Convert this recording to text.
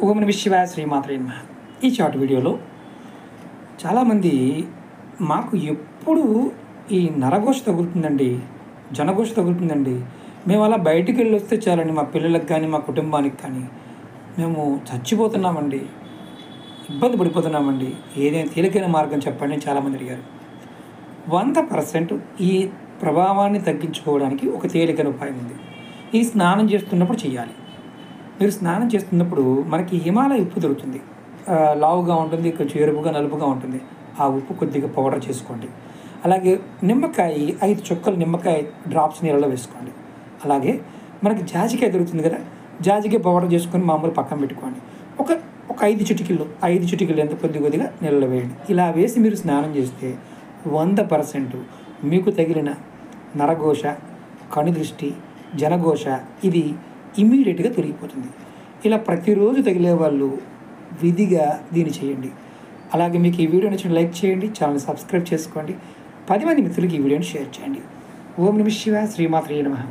ఓం నమః శివాయ శ్రీమాత్రే నమః. ఈ షార్ట్ వీడియోలో చాలామంది మాకు ఎప్పుడు ఈ నరఘోష తగులుతుందండి, జనఘోష తగులుతుందండి, మేము అలా బయటికి వెళ్ళి వస్తే చాలండి మా పిల్లలకు కానీ మా కుటుంబానికి కానీ మేము చచ్చిపోతున్నామండి, ఇబ్బంది పడిపోతున్నామండి, ఏదైనా తేలికైన మార్గం చెప్పండి అని చాలామంది అడిగారు. 100% ఈ ప్రభావాన్ని తగ్గించుకోవడానికి ఒక తేలికైన ఉపాయం ఉంది. ఈ స్నానం చేస్తున్నప్పుడు చేయాలి. మీరు స్నానం చేస్తున్నప్పుడు మనకి హిమాలయ ఉప్పు దొరుకుతుంది, లావుగా ఉంటుంది, కొంచెం ఎరుపుగా నలుపుగా ఉంటుంది. ఆ ఉప్పు కొద్దిగా పౌడర్ చేసుకోండి. అలాగే నిమ్మకాయ 5 చుక్కలు నిమ్మకాయ డ్రాప్స్ నీళ్ళలో వేసుకోండి. అలాగే మనకి జాజికాయ దొరుకుతుంది కదా, జాజికాయ పౌడర్ చేసుకొని మామూలు పక్కన పెట్టుకోండి. ఒక 5 చిటికలు ఎంత కొద్దిగా నీళ్ళలో వేయండి. ఇలా వేసి మీరు స్నానం చేస్తే 100% మీకు తగిలిన నరఘోష, కనుదృష్టి, జనఘోష ఇది ఇమ్మీడియట్గా తొలగిపోతుంది. ఇలా ప్రతిరోజు తగిలే వాళ్ళు విధిగా దీన్ని చేయండి. అలాగే మీకు ఈ వీడియో నచ్చిన లైక్ చేయండి, ఛానల్ సబ్స్క్రైబ్ చేసుకోండి, 10 మంది మిత్రులకి ఈ వీడియోని షేర్ చేయండి. ఓం నమః శివాయ శ్రీమాత్రే నమః.